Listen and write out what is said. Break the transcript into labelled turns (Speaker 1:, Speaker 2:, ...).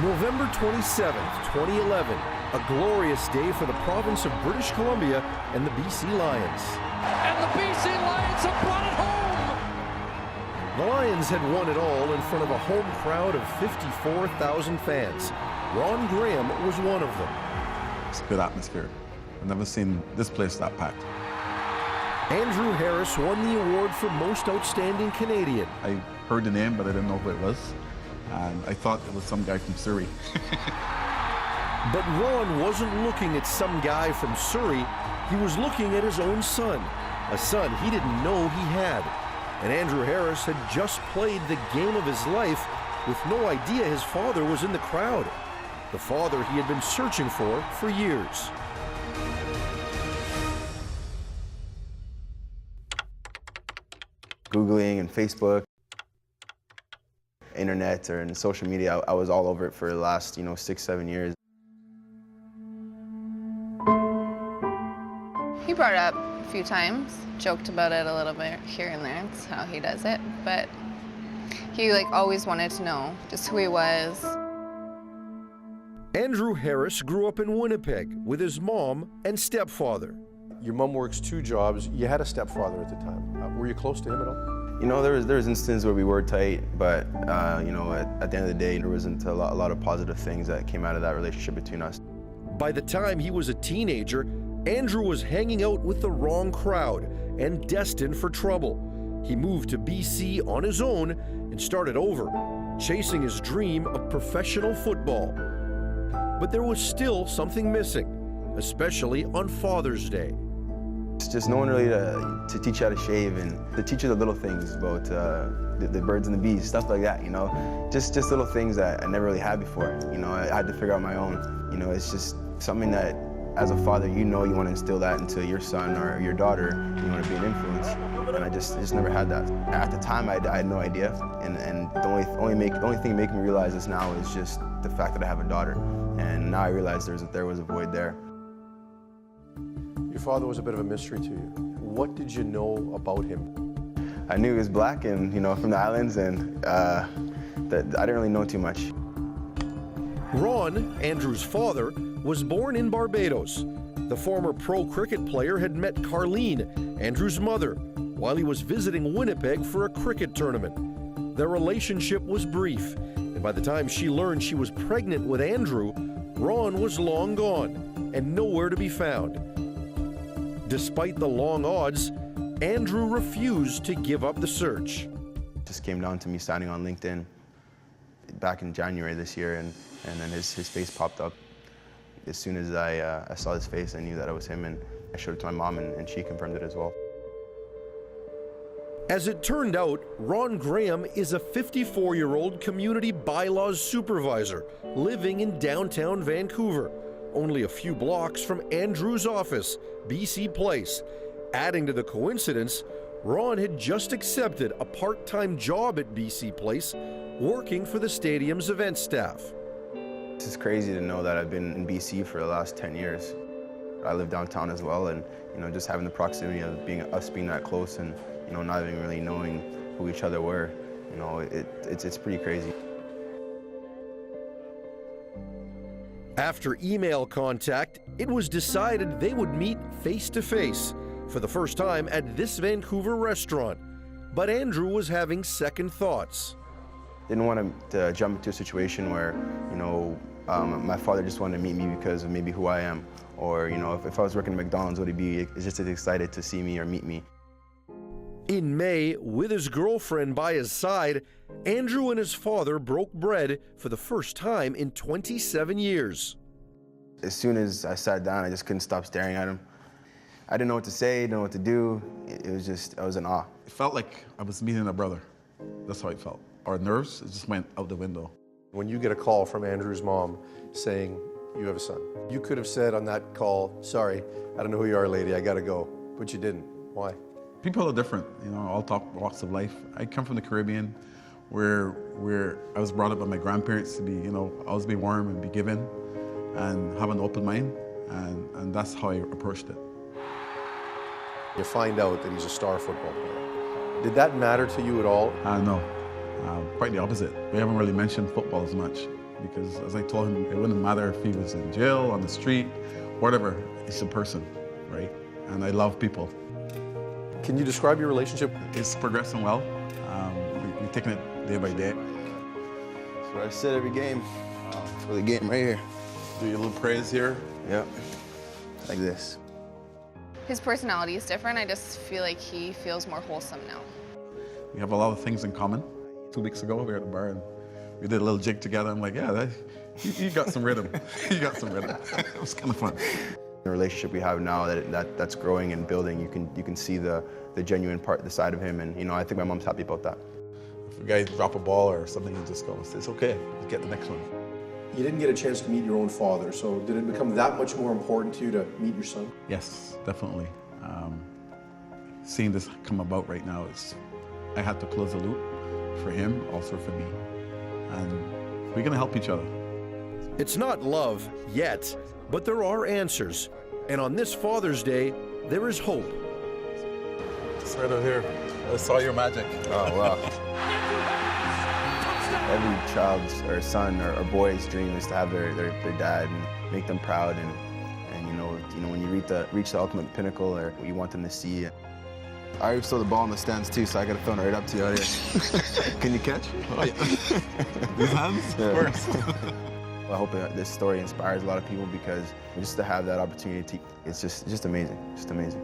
Speaker 1: November 27th, 2011, a glorious day for the province of British Columbia and the BC Lions.
Speaker 2: And the BC Lions have brought it home!
Speaker 1: The Lions had won it all in front of a home crowd of 54,000 fans. Ron Graham was one of them.
Speaker 3: It's a good atmosphere. I've never seen this place that packed.
Speaker 1: Andrew Harris won the award for Most Outstanding Canadian.
Speaker 3: I heard the name, but I didn't know who it was. And I thought it was some guy from Surrey.
Speaker 1: But Ron wasn't looking at some guy from Surrey. He was looking at his own son, a son he didn't know he had. And Andrew Harris had just played the game of his life with no idea his father was in the crowd. The father he had been searching for years.
Speaker 4: Googling and Facebook, internet or in social media, I was all over it for the last, 6-7 years.
Speaker 5: He brought it up a few times, joked about it a little bit here and there. That's how he does it. But he always wanted to know just who he was.
Speaker 1: Andrew Harris grew up in Winnipeg with his mom and stepfather. Your mom works 2 jobs. You had a stepfather at the time. Were you close to him at all?
Speaker 4: There was instances where we were tight, but at the end of the day, there wasn't a lot of positive things that came out of that relationship between us.
Speaker 1: By the time he was a teenager, Andrew was hanging out with the wrong crowd and destined for trouble. He moved to BC on his own and started over, chasing his dream of professional football. But there was still something missing, especially on Father's Day.
Speaker 4: It's just no one really to teach you how to shave and to teach you the little things about the birds and the bees, stuff like that, Just little things that I never really had before, I had to figure out my own. It's just something that, as a father, you want to instill that into your son or your daughter. You want to be an influence, and I just never had that. At the time, I had no idea, and the only thing making me realize this now is just the fact that I have a daughter, and now I realize there was a void there.
Speaker 1: Your father was a bit of a mystery to you. What did you know about him?
Speaker 4: I knew he was black and, from the islands, and that I didn't really know too much.
Speaker 1: Ron, Andrew's father, was born in Barbados. The former pro cricket player had met Carleen, Andrew's mother, while he was visiting Winnipeg for a cricket tournament. Their relationship was brief, and by the time she learned she was pregnant with Andrew, Ron was long gone and nowhere to be found. Despite the long odds, Andrew refused to give up the search.
Speaker 4: It just came down to me signing on LinkedIn back in January this year, and then his face popped up. As soon as I saw his face, I knew that it was him, and I showed it to my mom, and she confirmed it as well.
Speaker 1: As it turned out, Ron Graham is a 54-year-old community bylaws supervisor living in downtown Vancouver, only a few blocks from Andrew's office, BC Place. Adding to the coincidence, Ron had just accepted a part-time job at BC Place, working for the stadium's event staff.
Speaker 4: It's crazy to know that I've been in BC for the last 10 years. I live downtown as well, and just having the proximity of us being that close, and not even really knowing who each other were, it's pretty crazy.
Speaker 1: After email contact, it was decided they would meet face-to-face for the first time at this Vancouver restaurant. But Andrew was having second thoughts.
Speaker 4: Didn't want to jump into a situation where, my father just wanted to meet me because of maybe who I am. Or, if I was working at McDonald's, would he be just as excited to see me or meet me?
Speaker 1: In May, with his girlfriend by his side, Andrew and his father broke bread for the first time in 27 years.
Speaker 4: As soon as I sat down, I just couldn't stop staring at him. I didn't know what to say, didn't know what to do. I was in awe.
Speaker 3: It felt like I was meeting a brother. That's how it felt. Our nerves just went out the window.
Speaker 6: When you get a call from Andrew's mom saying you have a son, you could have said on that call, sorry, I don't know who you are, lady, I gotta go. But you didn't. Why?
Speaker 3: People are different, all walks of life. I come from the Caribbean where I was brought up by my grandparents to be, always be warm and be given and have an open mind, and that's how I approached it.
Speaker 6: You find out that he's a star football player. Did that matter to you at all?
Speaker 3: No, quite the opposite. We haven't really mentioned football as much. because as I told him, it wouldn't matter if he was in jail, on the street, whatever. He's a person, right? And I love people.
Speaker 6: Can you describe your relationship?
Speaker 3: It's progressing well. We're taking it day by day.
Speaker 4: That's where I sit every game. For the game right here.
Speaker 3: Do your little praise here.
Speaker 4: Yep. Like this.
Speaker 5: His personality is different. I just feel like he feels more wholesome now.
Speaker 3: We have a lot of things in common. 2 weeks ago, we were at the bar and we did a little jig together. I'm like, yeah, you got some rhythm. You got some rhythm. It was kind of fun.
Speaker 4: The relationship we have now, that's growing and building, you can see the genuine part, the side of him, and I think my mom's happy about that.
Speaker 3: If a guy drop a ball or something, you just go, it's okay, you get the next one.
Speaker 6: You didn't get a chance to meet your own father, so did it become that much more important to you to meet your son?
Speaker 3: Yes, definitely. Seeing this come about right now, I had to close the loop for him, also for me. And we're gonna help each other.
Speaker 1: It's not love yet, but there are answers. And on this Father's Day, there is hope.
Speaker 3: It's right over here. I saw your magic.
Speaker 4: Oh, wow. Every child's or son or boy's dream is to have their dad and make them proud, and when you reach the ultimate pinnacle or what you want them to see. I already saw the ball in the stands too, so I got to throw it right up to you out here. Can you catch?
Speaker 3: Oh, yeah. These hands?
Speaker 4: Yeah.
Speaker 3: Of course.
Speaker 4: I hope this story inspires a lot of people, because just to have that opportunity, it's just amazing. Just amazing.